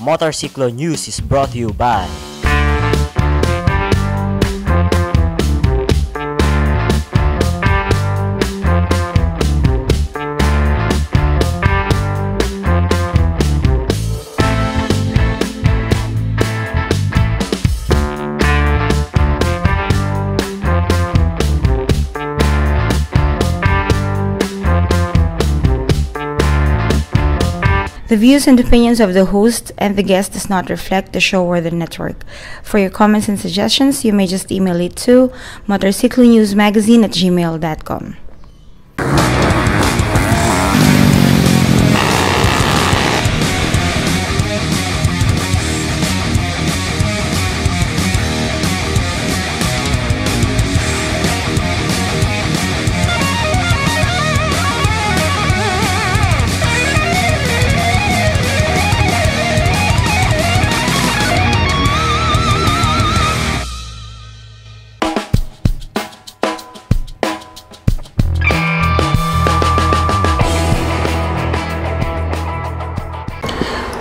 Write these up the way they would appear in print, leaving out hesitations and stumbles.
Motorcycle News is brought to you by The views and opinions of the host and the guest does not reflect the show or the network. For your comments and suggestions, you may just email it to motorcyclenewsmagazine@gmail.com.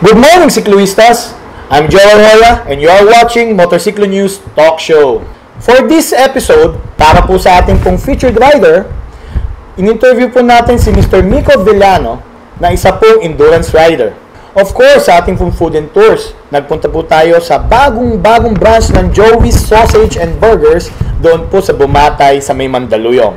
Good morning, Cicloistas! I'm Joel Hoya and you are watching Motorcycle News Talk Show. For this episode, para po sa ating pong featured rider, in-interview po natin si Mr. Mico Villano na isa pong endurance rider. Of course, sa ating pong food and tours, nagpunta po tayo sa bagong branch ng Joey's Sausage and Burgers doon po sa Bumatay sa may Mandaluyong.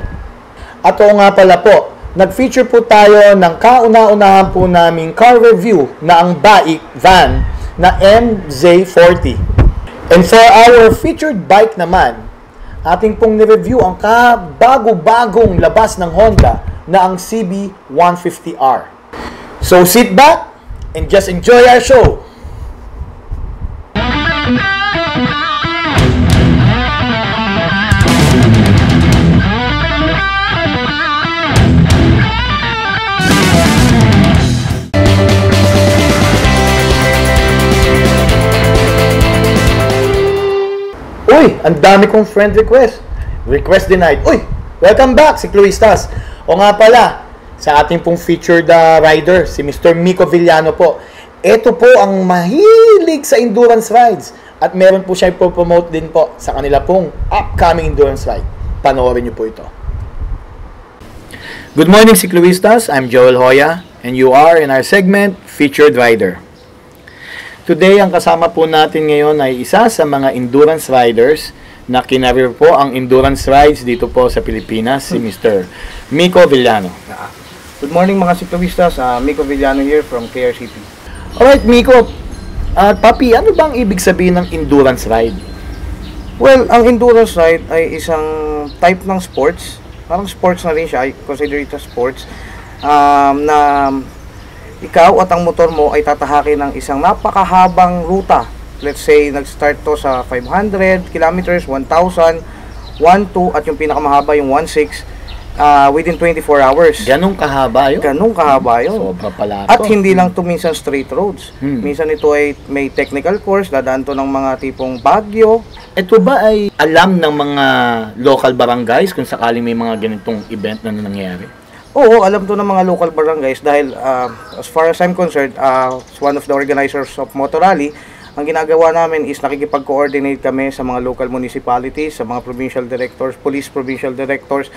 At oo nga pala po, nag-feature po tayo ng kauna-unahan po naming car review na ang bike van na MZ40. And for our featured bike naman, ating pong ni-review ang kabago-bagong labas ng Honda na ang CB150R. So sit back and just enjoy our show! Uy, ang dami kong friend request. Request denied. Uy, welcome back, Cicloistas. O nga pala, sa ating pong featured rider, si Mr. Mico Villano po. Ito po ang mahilig sa endurance rides. At meron po siya ipopromote din po sa kanila pong upcoming endurance ride. Panoorin niyo po ito. Good morning, Cicloistas. I'm Joel Hoya and you are in our segment, Featured Rider. Today, ang kasama po natin ngayon ay isa sa mga endurance riders na kinarir po ang endurance rides dito po sa Pilipinas, si Mr. Mico Villano. Good morning mga Cicloistas, Mico Villano here from KRCP. Alright, Mico. Papi, ano bang ibig sabihin ng endurance ride? Well, ang endurance ride ay isang type ng sports. Parang sports na rin siya, I consider it a sports, na ikaw at ang motor mo ay tatahakin ng isang napakahabang ruta. Let's say, nag-start to sa 500 kilometers, 1,000, 1,2, at yung pinakamahaba yung 1,6 within 24 hours. Ganong kahaba yun? Ganong kahaba yun. Sobra pala to. At hindi lang to minsan straight roads. Minsan ito ay may technical course, dadaan to ng mga tipong Baguio. Ito ba ay alam ng mga local barangays kung sakaling may mga ganitong event na nangyayari? Oo, alam to ng mga local barangays dahil as far as I'm concerned, as one of the organizers of Motor Rally, ang ginagawa namin is nakikipag-coordinate kami sa mga local municipalities, sa mga provincial directors, police provincial directors,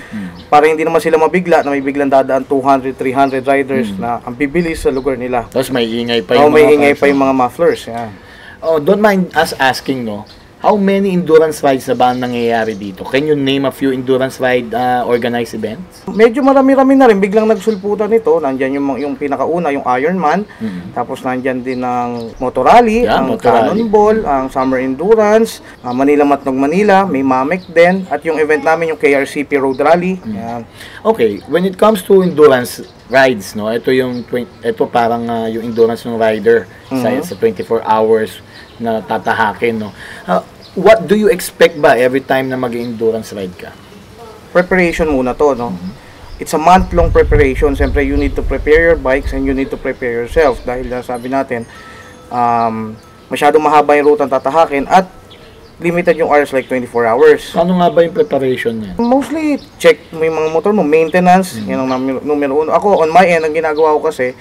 para hindi naman sila mabigla na may biglang dadaan 200, 300 riders na ang bibilis sa lugar nila. Tapos may ingay pa yung may ingay pa yung mga mufflers. Yeah. Oh, don't mind us asking, no? How many endurance rides na ba ang nangyayari dito? Can you name a few endurance ride organized events? Medyo marami-rami na rin. Biglang nagsulputan nito. Nandyan yung pinakauna, yung Ironman. Tapos nandyan din ang Motor Rally, ang Cannonball, ang Summer Endurance, Manila Matnog Manila, may Mamek din. At yung event namin, yung KRCP Road Rally. Yan. Okay, when it comes to endurance rides, no? Ito parang yung endurance ng rider sa 24 hours na tatahakin, no? What do you expect ba every time na mag-endurance ride ka? Preparation muna to, no? It's a month-long preparation. Siyempre, you need to prepare your bikes and you need to prepare yourself. Dahil sabi natin, masyadong mahaba yung route ang tatahakin at limited yung hours, like 24 hours. Ano nga ba yung preparation niya? Mostly, check mo yung mga motor mo, maintenance, yun ang numero uno. Ako, on my end, ang ginagawa ko kasi,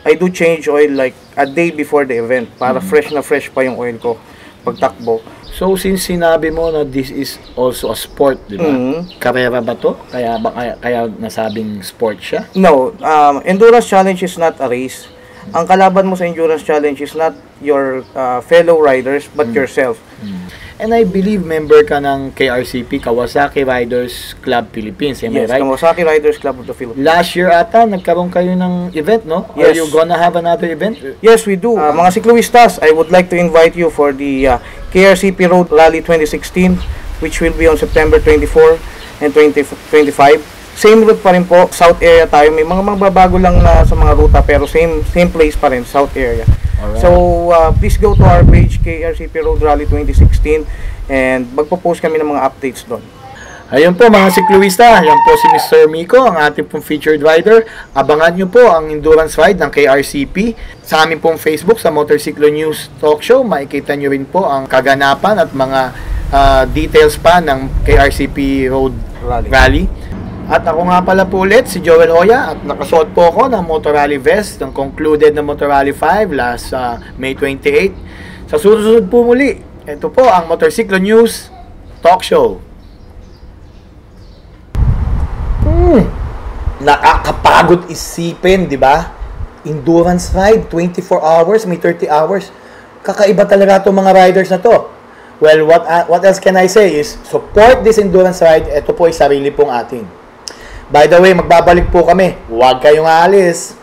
I do change oil like a day before the event para fresh na fresh pa yung oil ko pagtakbo. So, since sinabi mo na this is also a sport, di ba? Karera ba to? Kaya nasabing sport siya? No, endurance challenge is not a race. Ang kalaban mo sa endurance challenge is not your fellow riders, but yourself. And I believe member ka ng KRCP, Kawasaki Riders Club Philippines. Am I Yes, right? Kawasaki Riders Club of the Philippines. Last year ata, nagkaroon kayo ng event, no? Are Yes. you gonna have another event? Yes, we do. Mga Cicloistas, I would like to invite you for the KRCP Road Rally 2016, which will be on September 24 and 25. Same route pa rin po, South area tayo. May mga magbabago lang na sa mga ruta, pero same place pa rin, South area. Alright. So, please go to our page, KRCP Road Rally 2016, and magpo-post kami ng mga updates doon. Ayun po mga sikluista, yan po si Mr. Miko, ang ating pong featured rider. Abangan nyo po ang endurance ride ng KRCP sa aming pong Facebook sa Motorcycle News Talk Show. Makikita nyo rin po ang kaganapan at mga details pa ng KRCP Road Rally. At ako nga pala po ulit, si Joel Hoya, at nakasuot po ako ng Motor Rally vest ng concluded na Motor Rally 5 last May 28. Sa susunod po muli, ito po ang Motorcycle News Talk Show. Nakakapagod isipin, di ba? Endurance ride, 24 hours, may 30 hours. Kakaiba talaga itong mga riders na to. Well, what else can I say is, support this endurance ride. Ito po ay sarili pong atin. By the way, magbabalik po kami. Huwag kayong aalis.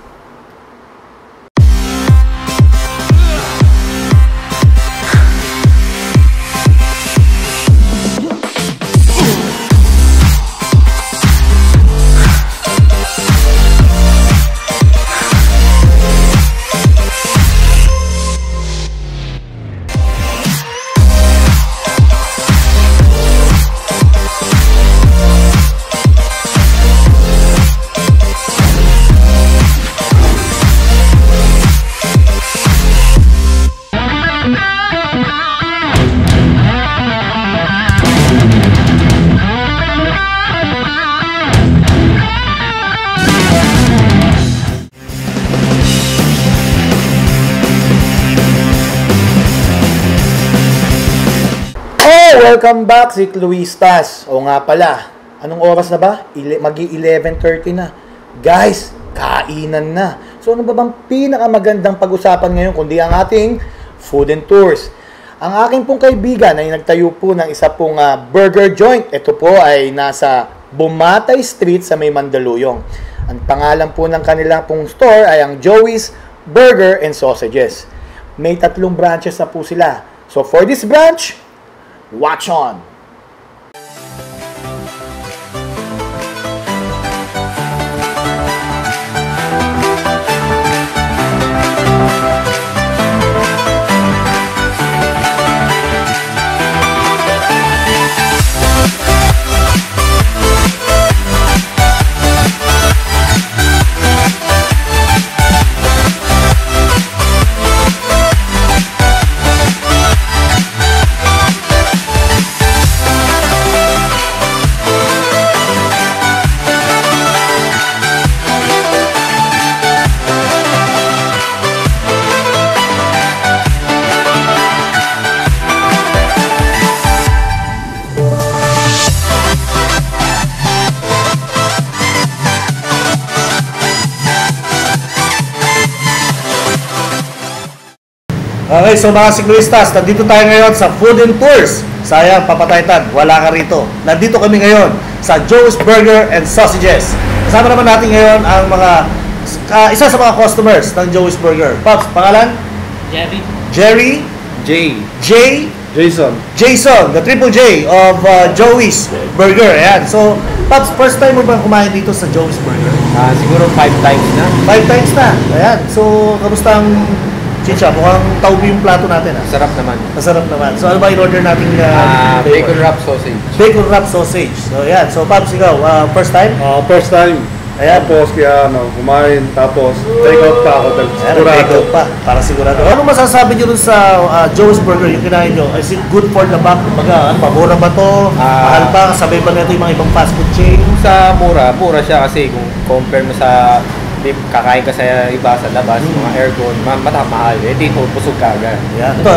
Welcome back, Cicloistas. O nga pala, anong oras na ba? Magi-11:30 na. Guys, kainan na. So ano ba bang pinakamagandang pag-usapan ngayon kundi ang ating food and tours? Ang aking pong kaibigan ay nagtayo po ng isa pong burger joint. Ito po ay nasa Bumatay Street sa may Mandaluyong. Ang pangalan po ng kanilang pong store ay ang Joey's Burger and Sausages. May 3 branches na po sila. So for this branch, watch on! Okay, so mga Cicloistas, nandito tayo ngayon sa Food and Tours. Sayang, papataytan, wala ka rito. Nandito kami ngayon sa Joey's Burger and Sausages. Kasama naman natin ngayon ang mga isa sa mga customers ng Joey's Burger. Pops, pangalan? Jerry. Jason, the Triple J of Joey's Burger. Ayan. So, Pops, first time mo ba kumain dito sa Joey's Burger? Siguro 5 times na. 5 times na. Ayan. So, kamusta ang chicha? Mukhang taubi yung plato natin. Sarap naman. Masarap naman. So, ano ba in-order natin? Bacon wrap sausage. Bacon wrap sausage. So, ayan. So, Pops, ikaw, first time? First time. Ayan. Tapos kaya kumain, tapos take out pa ako. Ayan, take out pa. Para sigurado. Ano masasabi nyo dun sa Joey's Burger, yung kinain nyo? Is it good for the back? Kumbaga, mura ba to? Mahal pa? Sabay ba natin yung mga ibang fast food chain? Kung sa mura siya kasi kung compare mo sa Di kakain ka sa iba sa labas, mga aircon, mahal. Eh dito, busog ka agad. Ayan. Ito,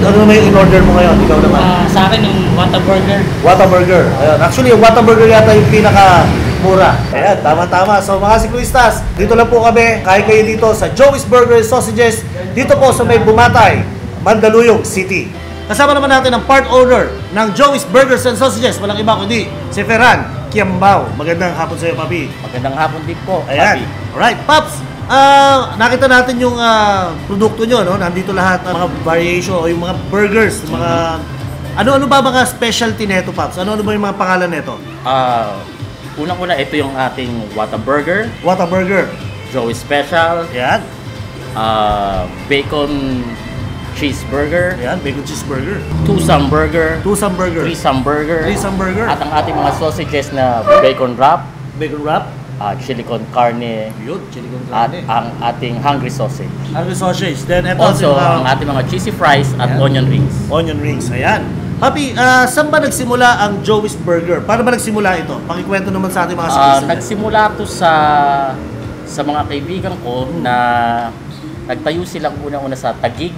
ano naman yung in-order mo ngayon? Ikaw naman. Sa akin yung Whataburger. Whataburger. Ayan. Actually, yung Whataburger yata yung pinaka-mura. Ayan, tama-tama. So mga siklistas, dito lang po kami. Kain kayo dito sa Joey's Burger and Sausages. Dito po sa may Bumatay, Mandaluyong City. Kasama naman natin ang part owner ng Joey's Burgers and Sausages. Walang iba kundi si Ferran Kiambao. Magandang hapon sa iyo, Papi. Magandang hapon din po, Ayan. Papi. Alright, Paps. Nakita natin yung produkto nyo, no? Nandito lahat ng mga variation o yung mga burgers, yung mga... Ano-ano ba mga specialty nito, Paps? Ano-ano ba yung mga pangalan nito? Unang-una, ito yung ating Whataburger, Whataburger. Joey Special, Ayan. Bacon Cheeseburger, Ayan, bacon cheeseburger. Tusam Burger, Tusam burger. Threesome Burger, Threesome burger. at ang ating mga sausages na bacon wrap, Bacon wrap. chili con carne, Yun, chili con at carne. ang ating hungry sausage. Hungry sausage. Then, ito Also, yung ang ating mga cheesy fries at Ayan. onion rings. onion rings. Ayan. Papi, saan ba nagsimula ang Joey's Burger? Paano ba nagsimula ito? Pakikwento naman sa ating mga siklistas. Nagsimula to sa mga kaibigan ko na nagtayo silang una-una sa Taguig,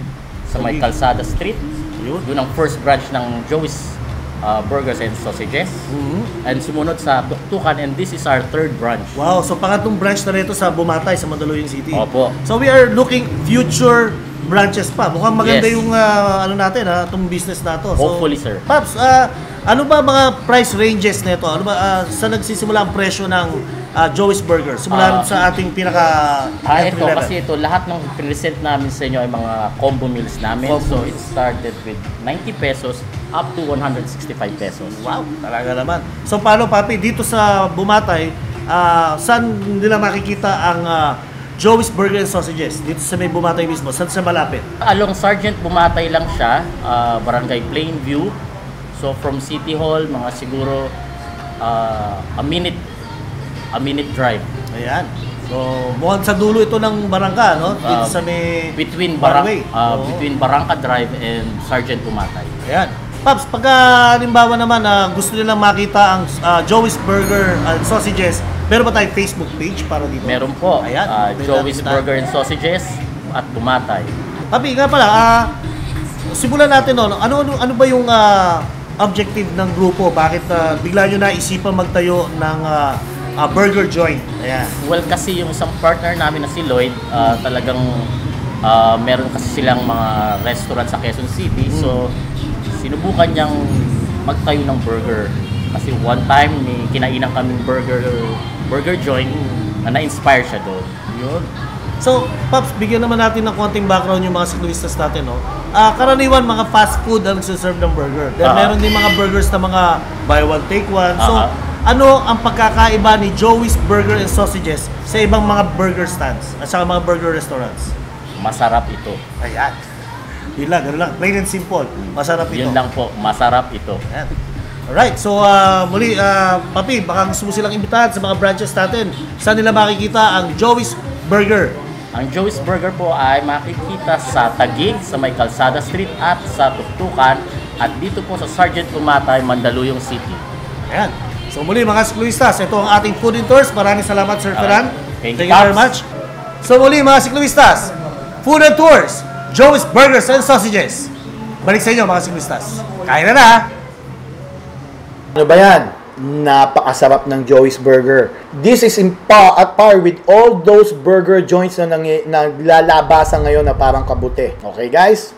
sa may Taguig. Calzada Street. Yun. Yun ang first branch ng Joey's Burgers and Sausages. Mhm. And sumunod sa Tuktukan, and this is our third branch. Wow, so pangatlong branch na rito sa Bumatay, sa Mandaluyong City. Opo. So we are looking future branches pa. Mukhang maganda Yes. yung ano natin itong business na to. So, Hopefully, sir. Paps, ano ba mga price ranges nito? Ano ba saan nagsisimula ang presyo ng Joey's Burger? Simula rin sa ating pinaka entry Ito, level. kasi ito, lahat ng present namin sa inyo ay mga combo meals namin. Combo So, meals. it started with 90 pesos up to 165 pesos. Wow, talaga naman. So paano, Papi, dito sa Bumatay, saan nila makikita ang Joey's Burger and Sausages? Dito sa may Bumatay mismo, saan sa malapit? Along Sergeant Bumatay lang siya, Barangay Plainview. So from City Hall, mga siguro a minute drive. Ayan. So, mukhang sa dulo ito ng barangka, no? Dito sa may Between Barangay. Oo. between Barangka Drive and Sergeant Bumatay. Ayan. Paps, pagka halimbawa naman gusto nilang makita ang Joey's Burger and Sausages, meron ba tayong Facebook page para dito? Meron po, Ayan. Joey's Kita. Burger and Sausages at Bumatay. Papi, nga pala, simulan natin, no? Ano ba yung objective ng grupo? Bakit bigla nyo naisipan magtayo ng burger joint? Ayan. Well, kasi yung isang partner namin na si Lloyd, talagang meron kasi silang mga restaurant sa Quezon City. So, sinubukan niyang magtayo ng burger. Kasi one time, kinainan kaming burger joint na na-inspire siya doon. Yun. So, Paps, bigyan naman natin ng konting background yung mga siklistas natin, no? Karaniwan, mga fast food ang nagsiserve ng burger. Then, meron din mga burgers na mga buy one, take one. So, ano ang pagkakaiba ni Joey's Burger and Sausages sa ibang mga burger stands at saka mga burger restaurants? Masarap ito. Ayan. Yun lang, ganun lang. Plain and simple. Masarap ito. Yun lang po, masarap ito. Ayan. Alright, so muli, Papi, baka gusto mo silang imbitahan sa mga branches natin. Saan nila makikita ang Joey's Burger? Ang Joey's Burger po ay makikita sa Taguig, sa may Calzada Street at sa Tuktukan, at dito po sa Sergeant Bumatay, Mandaluyong City. Ayan. So muli mga sikluistas, ito ang ating food and tours. Maraming salamat, Sir Ferran. Thank you you, very Paps. much. So muli mga sikluistas, food and tours, Joey's Burgers and Sausages. Balik sa inyo mga sikluistas. Kain na! Ano ba yan? Napakasarap ng Joey's Burger. This is at par with all those burger joints na naglalabasan ngayon na parang kabute. Okay, guys?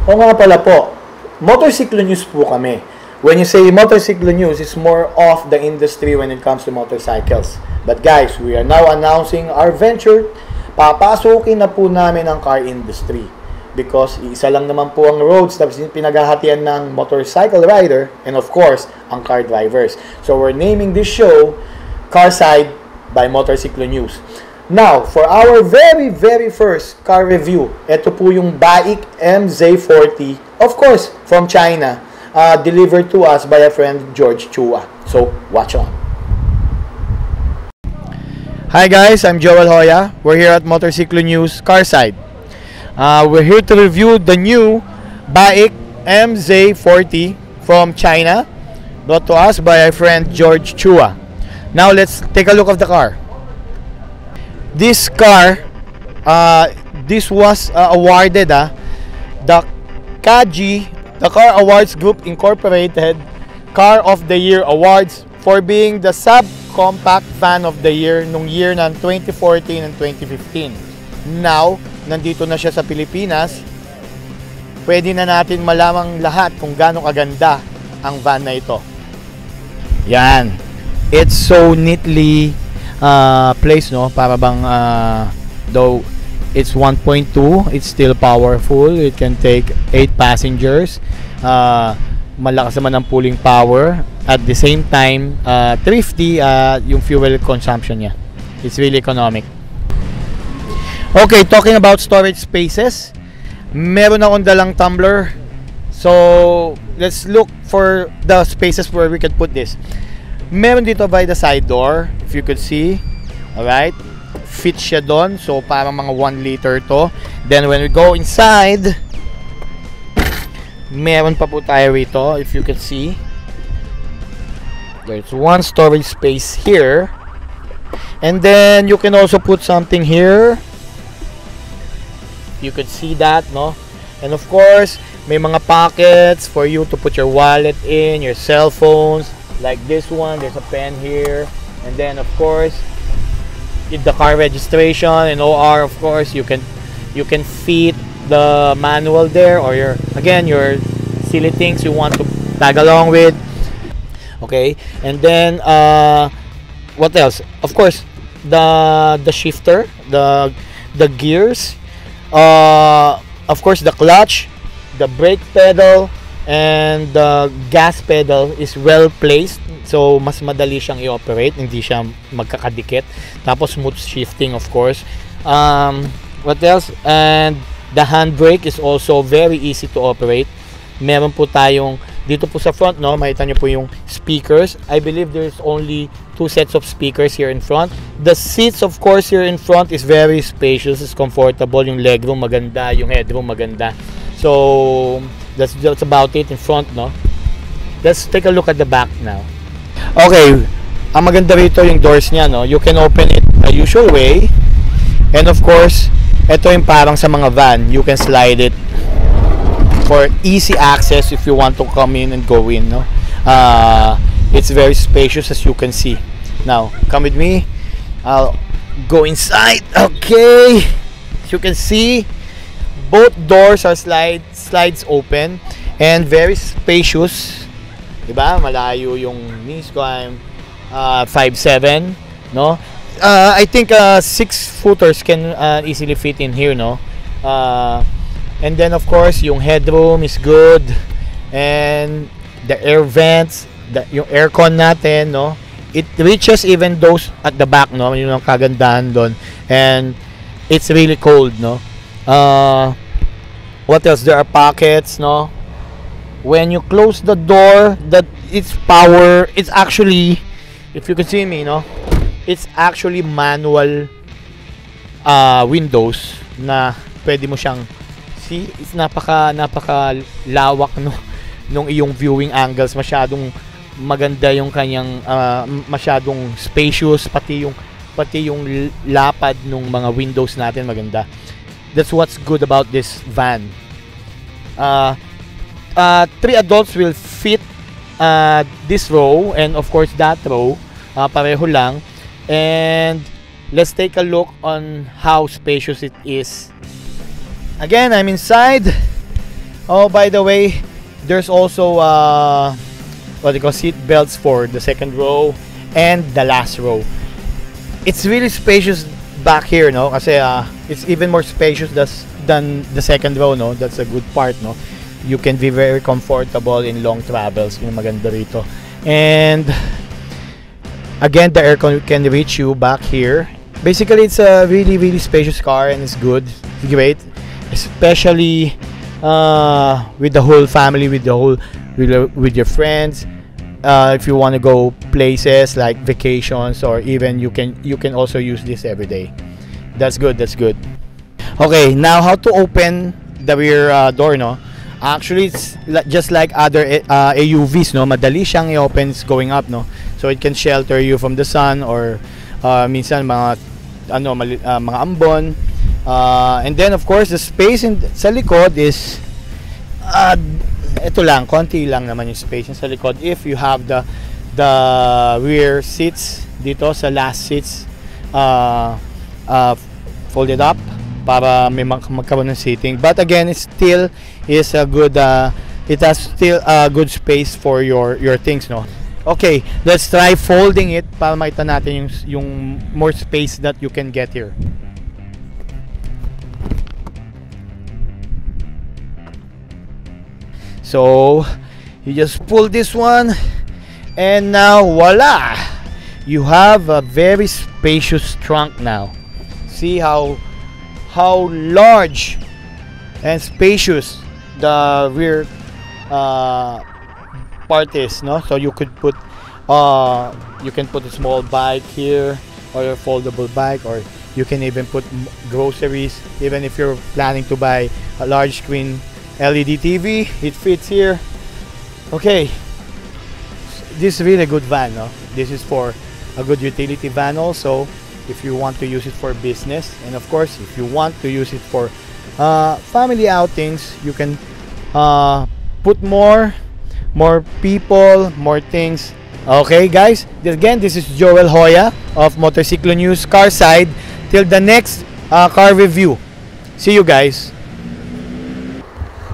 O nga pala po, Motorcycle News po kami. When you say Motorcycle News, it's more of the industry when it comes to motorcycles. But guys, we are now announcing our venture. Papasukin na po namin ang car industry. Because isa lang naman po ang roads na pinaghahatian ng motorcycle rider and of course, ang car drivers. So we're naming this show Carside by Motorcycle News. Now, for our very first car review, ito po yung Baik MZ40, of course, from China, delivered to us by a friend, George Chua. So, watch on. Hi guys, I'm Joel Hoya. We're here at Motorcycle News Carside. We're here to review the new Baik MZ40 from China, brought to us by our friend George Chua. Now let's take a look of the car. This car, this was awarded the Kaji, the Car Awards Group Incorporated Car of the Year Awards for being the subcompact van of the year nung year ng 2014 and 2015. Now, nandito na siya sa Pilipinas. Pwede na natin malamang lahat kung gaano kaganda ang van na ito. Yan. It's so neatly placed, no? Para bang though it's 1.2, it's still powerful. It can take 8 passengers. Malakas naman ang pulling power. At the same time, thrifty yung fuel consumption niya. It's really economic. Okay, talking about storage spaces, meron akong dalang tumbler. So, let's look for the spaces where we can put this. Meron dito by the side door, if you could see. Alright, fit siya doon. So, parang mga 1 liter to. Then, when we go inside, meron pa po tayo rito, if you could see. There's one storage space here. And then, you can also put something here. You could see that, no? And of course, may mga pockets for you to put your wallet in, your cell phones. Like this one, there's a pen here. And then, of course, with the car registration and OR, of course, you can fit the manual there, or your silly things you want to tag along with. Okay, and then what else? Of course, the shifter, the gears. Of course, the clutch, the brake pedal, and the gas pedal is well placed. So, mas madali siyang i-operate. Hindi siya magkakadikit. Tapos, smooth shifting, of course. What else? And the handbrake is also very easy to operate. Meron po tayong, dito po sa front, no? Makita nyo po yung speakers. I believe there's only 2 sets of speakers here in front. The seats, of course, here in front is very spacious. It's comfortable. Yung legroom maganda. Yung headroom maganda. So, that's about it in front, no? Let's take a look at the back now. Okay. Ang maganda rito yung doors niya, no? You can open it a usual way. And of course, ito yung parang sa mga van. You can slide it for easy access if you want to come in and go in, no? It's very spacious, as you can see. Now, come with me. I'll go inside. Okay. As you can see, both doors are slides open and very spacious. Diba? Malayo yung knees ko. I'm 5'7", no? I think 6-footers can easily fit in here, no? And then, of course, yung headroom is good. And the air vents, yung aircon natin, no? It reaches even those at the back, no? Yun ang kagandahan doon. And it's really cold, no? What else? There are pockets, no? When you close the door, it's actually, if you can see me, no? It's actually manual windows na pwede mo siyang, see, it's napaka lawak, no, nung iyong viewing angles. Masyadong maganda yung kanyang masyadong spacious, pati yung lapad nung mga windows natin maganda. That's what's good about this van. 3 adults will fit this row, and of course that row, pareho lang. And let's take a look on how spacious it is. Again, I'm inside. Oh, by the way, there's also what you call seat belts for the second row and the last row. It's really spacious back here, no? Kasi it's even more spacious than the second row, no? That's a good part, no? You can be very comfortable in long travels. Yung maganda rito. And again, the aircon can reach you back here. Basically, it's a really, really spacious car, and it's good. It's great, especially with the whole family, with your friends. If you want to go places like vacations, or even you can also use this every day. That's good. That's good. Okay, now how to open the rear door, no? Actually, it's just like other AUVs, no? Madali siyang i-open going up, no? So it can shelter you from the sun or minsan mga mga ambon. And then of course, the space sa likod is ito lang, konti lang naman yung space sa likod if you have the rear seats dito sa last seats folded up para may magkaroon ng seating. But again, it still is a good it has still a good space for your things, no? Okay, let's try folding it para makita natin yung more space that you can get here. So you just pull this one and now voila, you have a very spacious trunk now. See how large and spacious the rear part is, no? So you could put you can put a small bike here or a foldable bike, or you can even put groceries. Even if you're planning to buy a large screen LED TV, it fits here. Okay, this is really a good van, no? This is for a good utility van also, if you want to use it for business, and of course if you want to use it for family outings, you can put more people, more things. Okay guys, this is Joel Hoya of Motorsiklo News Carside. Till the next car review, see you guys.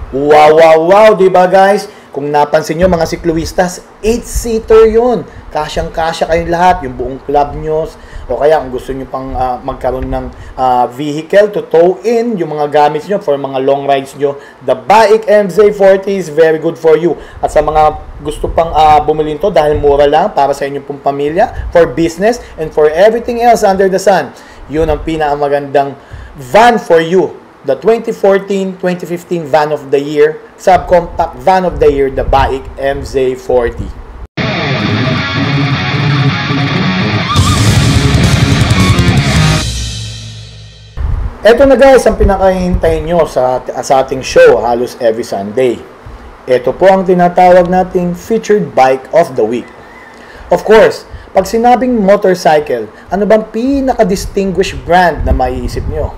Wow, diba guys? Kung napansin nyo mga sikluistas, 8-seater yun. Kasyang-kasya kayong lahat, yung buong club nyo. O kaya kung gusto nyo pang magkaroon ng vehicle to tow in yung mga gamits nyo for mga long rides nyo, the Bike MZ40 is very good for you. At sa mga gusto pang bumili nito dahil mura lang para sa inyong pong pamilya, for business, and for everything else under the sun, yun ang pinakamagandang van for you. The 2014-2015 Van of the Year, Subcompact Van of the Year, the Bike MZ40. Ito na guys ang pinakahihintay nyo sa ating show halos every Sunday. Ito po ang tinatawag nating Featured Bike of the Week. Of course, pag sinabing motorcycle, ano bang pinaka-distinguished brand na maiisip nyo?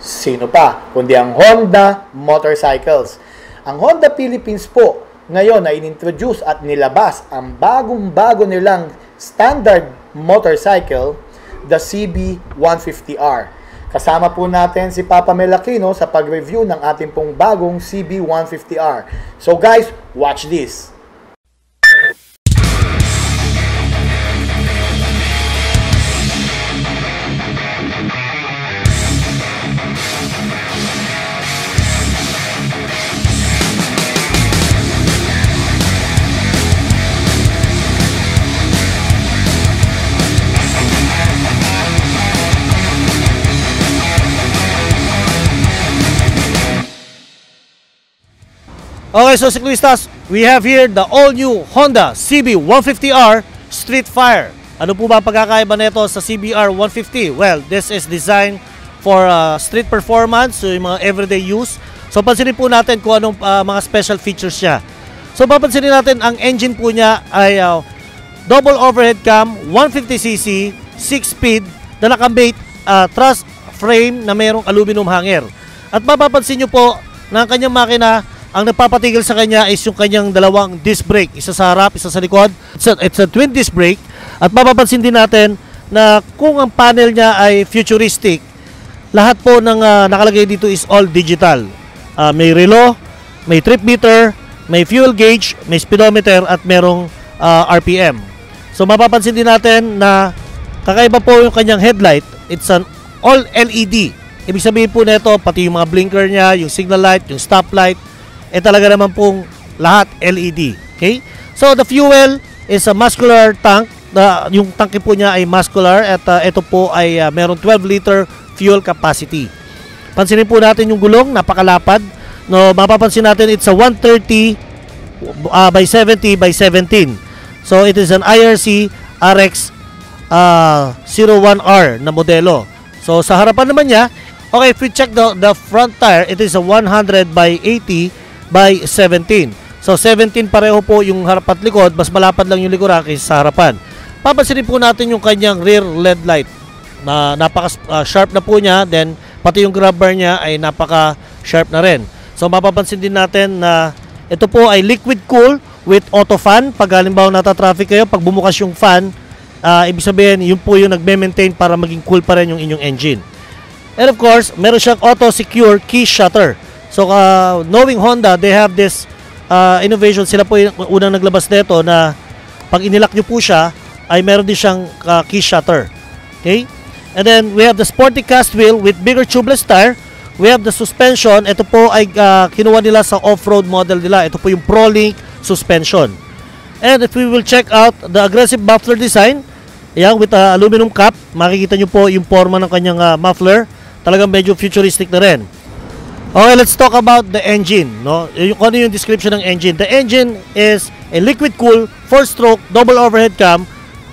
Sino pa kundi ang Honda Motorcycles. Ang Honda Philippines po ngayon ay inintroduce at nilabas ang bagong-bago nilang standard motorcycle, the CB150R. Kasama po natin si Papa Melakino sa pag-review ng ating pong bagong CB150R. So guys, watch this. Okay, so siklistas, we have here the all-new Honda CB150R Street Fire. Ano po ba pagkakaiba nito sa CBR 150? Well, this is designed for street performance, so yung mga everyday use. So pansinin po natin kung anong mga special features niya. So papansinin natin ang engine po niya ay double overhead cam, 150cc, 6-speed, na nakabait truss frame na mayroong aluminum hanger. At mapapansin nyo po na ang kanyang makina, ang nagpapatigil sa kanya is yung kanyang dalawang disc brake, isa sa harap, isa sa likod. It's a twin disc brake. At mapapansin din natin na kung ang panel niya ay futuristic, lahat po ng nakalagay dito is all digital. May relo, may trip meter, may fuel gauge, may speedometer at merong RPM. So mapapansin din natin na kakaiba po yung kanyang headlight. It's an all LED. Ibig sabihin po nito, pati yung mga blinker niya, yung signal light, yung stop light, talaga naman pong lahat LED. Okay? So the fuel is a muscular tank. Yung tanke po niya ay muscular at ito po ay meron 12-liter fuel capacity. Pansinin po natin yung gulong, napakalapad. No, mapapansin natin it's a 130 by 70 by 17. So it is an IRC RX 01R na modelo. So sa harapan naman niya, Okay, if we check the front tire, it is a 100 by 80 by 17. So 17 pareho po yung harap at likod, mas malapad lang yung likuran kaysa sa harapan. Papansinin po natin yung kanyang rear LED light. Napaka-sharp na po niya, then pati yung grab bar niya ay napaka-sharp na rin. So mapapansin din natin na ito po ay liquid cool with auto fan. Pag halimbawa nata-traffic kayo, pag bumukas yung fan, ibig sabihin, yun po yung nagme-maintain para maging cool pa rin yung inyong engine. And of course, meron siyang auto-secure key shutter. So, knowing Honda, they have this innovation. Sila po yung unang naglabas nito na pag inilak nyo po siya, ay meron din siyang key shutter. Okay? And then, we have the sporty cast wheel with bigger tubeless tire. We have the suspension. Ito po ay kinuha nila sa off-road model nila. Ito po yung ProLink suspension. And if we will check out the aggressive muffler design, yan, with aluminum cap, makikita nyo po yung forma ng kanyang muffler. Talagang medyo futuristic na rin. Okay, let's talk about the engine. No? Kung ano yung description ng engine. The engine is a liquid cool, 4-stroke, double overhead cam,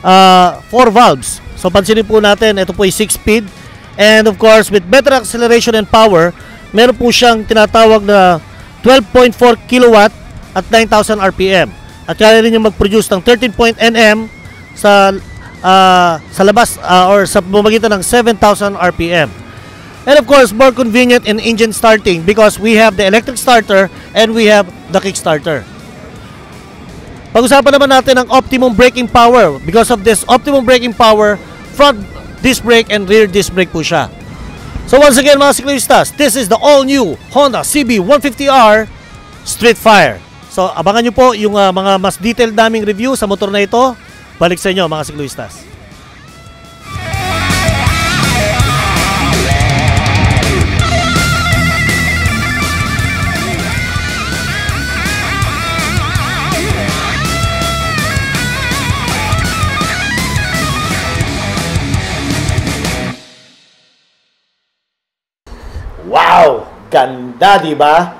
4 valves. So pansinin po natin, ito po ay 6-speed. And of course, with better acceleration and power, meron po siyang tinatawag na 12.4 kilowatt at 9,000 RPM. At kaya rin yung mag-produce ng 13 Nm sa labas or sa pamamagitan ng 7,000 RPM. And of course, more convenient in engine starting because we have the electric starter and we have the kickstarter. Pag-usapan naman natin ang optimum braking power. Because of this optimum braking power, front disc brake and rear disc brake po siya. So once again mga siklistas, this is the all-new Honda CB150R Street Fire. So abangan nyo po yung mga mas detailed naming review sa motor na ito. Balik sa inyo mga siklistas. Wow! Ganda, di ba?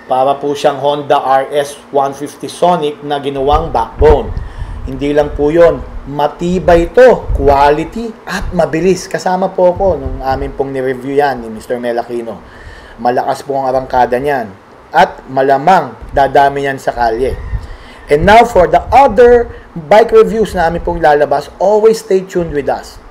Para po siyang Honda RS 150 Sonic na ginawang backbone. Hindi lang po yun, matibay ito, quality at mabilis. Kasama po ako nung amin pong ni-review yan ni Mr. Melacchino. Malakas po ang arangkada niyan. At malamang dadami yan sa kalye. And now for the other bike reviews na amin pong lalabas, always stay tuned with us.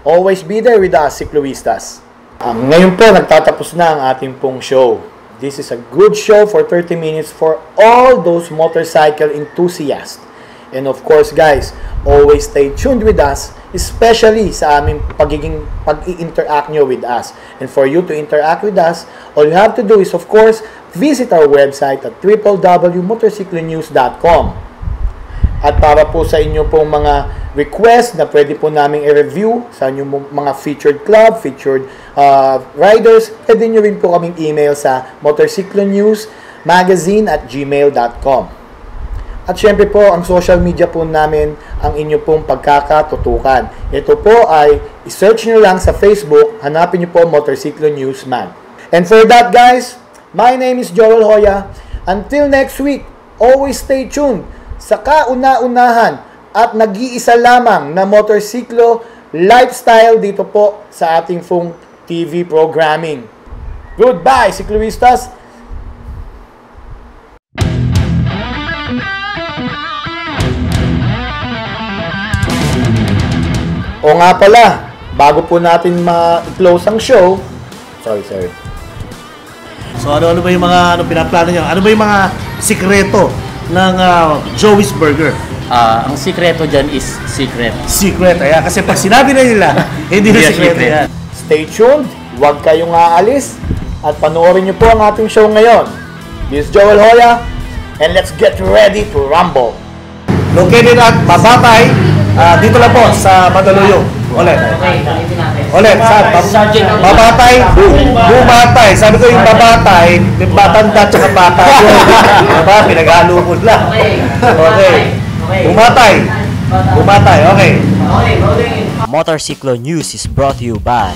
Always be there with us, Sikluistas. Ngayon po, nagtatapos na ang ating pong show. This is a good show for 30 minutes for all those motorcycle enthusiasts. And of course, guys, always stay tuned with us, especially sa aming pag-i-interact nyo with us. And for you to interact with us, all you have to do is, of course, visit our website at www.motorcyclenews.com. At para po sa inyo pong mga request na pwede po namin i-review sa inyong mga featured club, featured riders, pwede nyo rin po kaming email sa motorcyclenewsmagazine@gmail.com. At syempre po, ang social media po namin ang inyo pong pagkakatutukan. Ito po ay i-search nyo lang sa Facebook, hanapin nyo po Motorcycle News Mag. And for that guys, my name is Joel Hoya. Until next week, always stay tuned sa kauna-unahan at nag-iisa lamang na motorsiklo lifestyle dito po sa ating pong TV programming. Goodbye, Sikluistas! O nga pala, bago po natin ma-close ang show, sorry. So ano ba yung mga pinaplano niyo? Ano ba yung mga sikreto ng Joey's Burger? Ang sikreto dyan is secret. Secret, ayan. Kasi pag sinabi na nila, hindi na sikreto yan. Stay tuned, huwag kayong aalis, at panoorin niyo po ang ating show ngayon. This is Joel Hoya, and let's get ready to rumble. Located at Mabatay, dito lang po sa Mandaluyong. Ulit. Saan? Mabatay, Bumatay. Sabi ko yung Mabatay, may batanda tsaka bata. Diba? Pinag-alukod lang. Okay. Bumatay, okay. Motorcycle News is brought to you by